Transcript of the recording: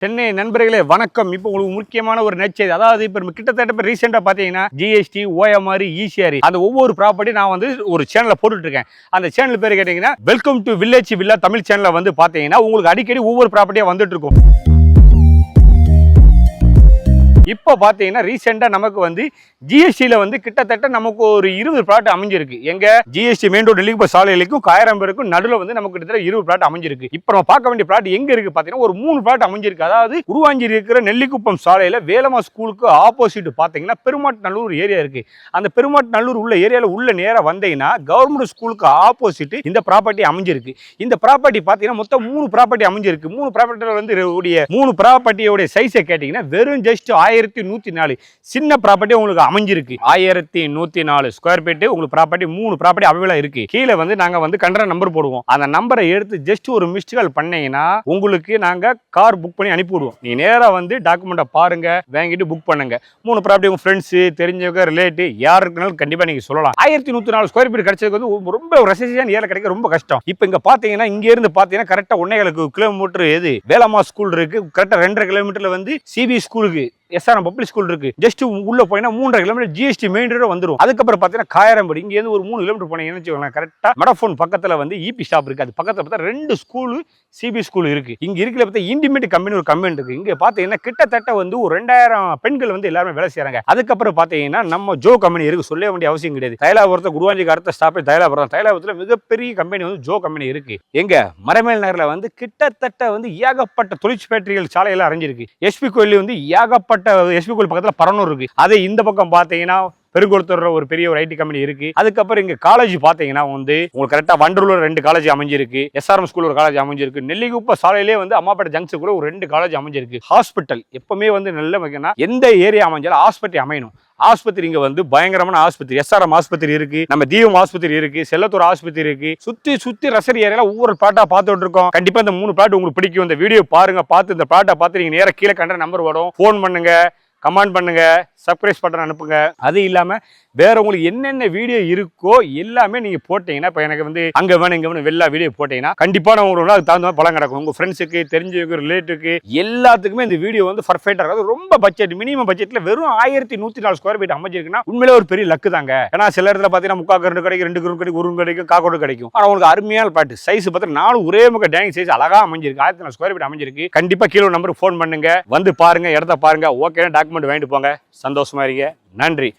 சென்னை நண்பர்களே வணக்கம். இப்போ உங்களுக்கு முக்கியமான ஒரு நெச்செய்தி, அதாவது இப்போ கிட்டத்தட்ட ரீசெண்டாக பார்த்தீங்கன்னா ஜிஎஸ்டி, ஓஎம்ஆர், ஈசிஆர் அந்த ஒவ்வொரு ப்ராப்பர்ட்டி நான் வந்து ஒரு சேனலில் போட்டுட்டு இருக்கேன். அந்த சேனல் பேர் கேட்டிங்கன்னா welcome to village villa Tamil சேனலில் வந்து பார்த்தீங்கன்னா உங்களுக்கு அடிக்கடி ஒவ்வொரு ப்ராப்பர்ட்டியாக வந்துட்டு இருக்கும். இப்போ பார்த்தீங்கன்னா ரீசெண்டாக நமக்கு வந்து ஜிஎஸ்டியில் வந்து கிட்டத்தட்ட நமக்கு ஒரு 20 பிளாட் அமைஞ்சிருக்கு. எங்க ஜிஎஸ்டி மெயின் ரோடு நெல்லிக்குப்ப சாலையிலும் காயரம்பேருக்கும் நடுவில் வந்து நமக்கு கிட்டத்தட்ட 20 பிளாட் அமைஞ்சிருக்கு. இப்போ நம்ம பார்க்க வேண்டிய பிளாட் எங்க இருக்கு பார்த்தீங்கன்னா ஒரு 3 பிளாட் அமைஞ்சிருக்கு. அதாவது உருவாஞ்சி இருக்கிற நெல்லிக்குப்பம் சாலையில் வேலம்மா ஸ்கூலுக்கு ஆப்போசிட் பார்த்தீங்கன்னா பெருமாட்நல்லூர் ஏரியா இருக்கு. அந்த பெருமாட்நல்லூர் உள்ள ஏரியாவில் உள்ள நேராக வந்தீங்கன்னா கவர்மெண்ட் ஸ்கூலுக்கு ஆப்போசிட் இந்த ப்ராப்பர்ட்டி அமைஞ்சிருக்கு. இந்த ப்ராப்பர்ட்டி பார்த்தீங்கன்னா மொத்தம் 3 ப்ராப்பர்ட்டி அமைஞ்சிருக்கு. 3 ப்ராப்பர்ட்டியில் வந்து 3 ப்ராப்பர்ட்டியோட சைஸை கேட்டிங்கன்னா வெறும் ஜஸ்ட் 1104 சின்ன ப்ராப்பர்ட்டி உங்களுக்கு அமைஞ்சிருக்கு. 1104 ஸ்கொயர் ஃபீட் உங்களுக்கு ப்ராப்பர்ட்டி 3 ப்ராப்பர்ட்டி அவைலபிளா இருக்கு. கீழே வந்து நாங்க வந்து கண்ட்ரா நம்பர் போடுவோம். அந்த நம்பரை எடுத்து ஜஸ்ட் ஒரு மிஸ்ட் கால் பண்ணீங்கன்னா உங்களுக்கு நாங்க கார் புக் பண்ணி அனுப்பி விடுவோம். நீ நேரா வந்து டாக்குமெண்ட்டை பாருங்க, வாங்கிட்டு புக் பண்ணுங்க. 3 ப்ராப்பர்ட்டி உங்க ஃப்ரெண்ட்ஸ், தெரிஞ்சவங்க, ரிலேட்டிவ் யாருக்குனாலும் கண்டிப்பா நீங்க சொல்லலாம். 1104 ஸ்கொயர் ஃபீட் கிடைச்சதுக்கு வந்து ரொம்ப ஒரு ரெசிடென்ஷியல் ஏரியா கிடைக்க ரொம்ப கஷ்டம். இப்போ இங்க பாத்தீங்கன்னா இங்க இருந்து பாத்தீங்கன்னா கரெக்டா 1.25 கிலோமீட்டர் எது வேலம்மா ஸ்கூல் இருக்கு. கரெக்டா 2.5 கிலோமீட்டர்ல வந்து சிபி ஸ்கூலுக்கு எஸ்ஆர்எம் பப்ளிக் ஸ்கூல் இருக்கு. ஜஸ்ட் உள்ள போயினா 3.5 கிலோமீட்டர் ஜிஎஸ்டி மெயின் ரோடு வந்துரும். அதுக்கப்புறம் பாத்தீங்கன்னா காயரம்பேடு இங்க இருந்து ஒரு 3 கிலோமீட்டர் போனீங்கன்னு வச்சுக்கோங்களேன், கரெக்டா மெடாஃபோன் பக்கத்துல வந்து இபி ஸ்டாப் இருக்கு. அது பக்கத்துல பார்த்தா 2 ஸ்கூல் சிபி ஸ்கூல் இருக்கு. இங்க இருக்கிற பார்த்தா இண்டிமேட் கம்பெனி ஒரு கம்பெனி இருக்கு. இங்க பாத்தீங்கன்னா கிட்டத்தட்ட வந்து ஒரு 2000 பெண்கள் வந்து எல்லாரும் வேலை செய்யறாங்க. அதுக்கப்புறம் பாத்தீங்கன்னா நம்ம ஜோ கம்பெனி இருக்கு, சொல்ல வேண்டிய அவசியம் கிடையாது. தைலாபுரத்தை குருவாஞ்சிக்கு அடுத்த ஸ்டாப்பே தைலாபுரம். தைலாபுரத்துல மிகப்பெரிய கம்பெனி வந்து ஜோ கம்பெனி இருக்கு. எங்க மரமேல் நகர்ல வந்து கிட்டத்தட்ட வந்து ஏகப்பட்ட தொழிற்சாலைகள் சாலையெல்லாம் அறிஞ்சிருக்கு. எஸ்பி கோயில் வந்து ஏகப்பட்ட எஸ்பி கோயில் பக்கத்துல பரனூர் இருக்கு. அதே இந்த பக்கம் பாத்தீங்கன்னா பெருங்கொளுத்தூர்ல ஒரு பெரிய ஒரு ஐடி கம்பெனி இருக்கு. அதுக்கப்புறம் இங்க காலேஜ் பாத்தீங்கன்னா வந்து உங்களுக்கு கரெக்டா வண்டலூர்ல 2 காலேஜ் அமைஞ்சிருக்கு. எஸ்ஆர்எம் ஸ்கூல் ஒரு காலேஜ் அமைஞ்சிருக்கு. நெல்லிக்குப்ப சாலையிலே வந்து அம்மாப்பேட்டை ஜங்ஷன் கூட ஒரு 2 காலேஜ் அமைஞ்சிருக்கு. ஹாஸ்பிட்டல் எப்பவுமே வந்து நல்ல வைக்கணும், எந்த ஏரியா அமைஞ்சாலும் ஆஸ்பத்திரி அமையணும். ஆஸ்பத்திரி இங்க வந்து பயங்கரமான ஆஸ்பத்திரி. எஸ்ஆர்எம் ஆஸ்பத்திரி இருக்கு, நம்ம தீபம் ஆஸ்பத்திரி இருக்கு, செல்லத்தூர் ஆஸ்பத்திரி இருக்கு. சுத்தி ரசரி ஏரியால ஒவ்வொரு பிளாட்டா பார்த்துட்டு இருக்கோம். கண்டிப்பா இந்த 3 பிளாட் உங்களுக்கு பிடிக்கும். இந்த வீடியோ பாருங்க, பார்த்து இந்த பிளாட்டை பார்த்து நீங்க நேரா கீழே கண்ட நம்பர் வரும், போன் பண்ணுங்க, கமெண்ட் பண்ணுங்க, சப்ஸ்கிரைப் பட்டன் அனுப்புங்க. அது இல்லாம வேற உங்களுக்கு என்னென்ன வீடியோ இருக்கோ எல்லாமே நீங்க போட்டீங்கன்னா, இப்போ எனக்கு வந்து அங்க வேணும் இங்க வேணும் எல்லா வீடியோ போட்டீங்கன்னா கண்டிப்பா நான் உங்களுக்கு அதுக்கு தகுந்த பலம் கிடக்கும். உங்க ஃப்ரெண்ட்ஸுக்கு, தெரிஞ்சவங்க, ரிலேட்டிவ்க்கு எல்லாத்துக்குமே இந்த வீடியோ வந்து பர்ஃபெக்டா இருக்கும். ரொம்ப பட்ஜெட், மினிமம் பட்ஜெட்ல வெறும் 1104 ஸ்கொயர் ஃபீட் அமைஞ்சிருக்குன்னா உண்மையிலே ஒரு பெரிய லக்கு தாங்க. ஏன்னா சில இடத்துல பாத்தீங்கன்னா 3/4 கரண்ட் கிடைக்கும், 2 கரண்ட் கிடைக்கும், 1 கிடைக்கும், காக்கோடு கிடைக்கும். ஆனா உங்களுக்கு அருமையான பாட்டு சைஸ் பார்த்தா 4 ஒரே முக டைனிங் சைஸ் அழகா அமைஞ்சிருக்கு. 1104 ஸ்கொயர் ஃபீட் அமைஞ்சிருக்கு. கண்டிப்பா கீழே நம்பருக்கு ஃபோன் பண்ணுங்க, வந்து பாருங்க, இடத்த பாருங்க. ஓகே டாக்குமெண்ட் வாங்கிட்டு போங்க. சந்தோஷமா இருங்க. நன்றி.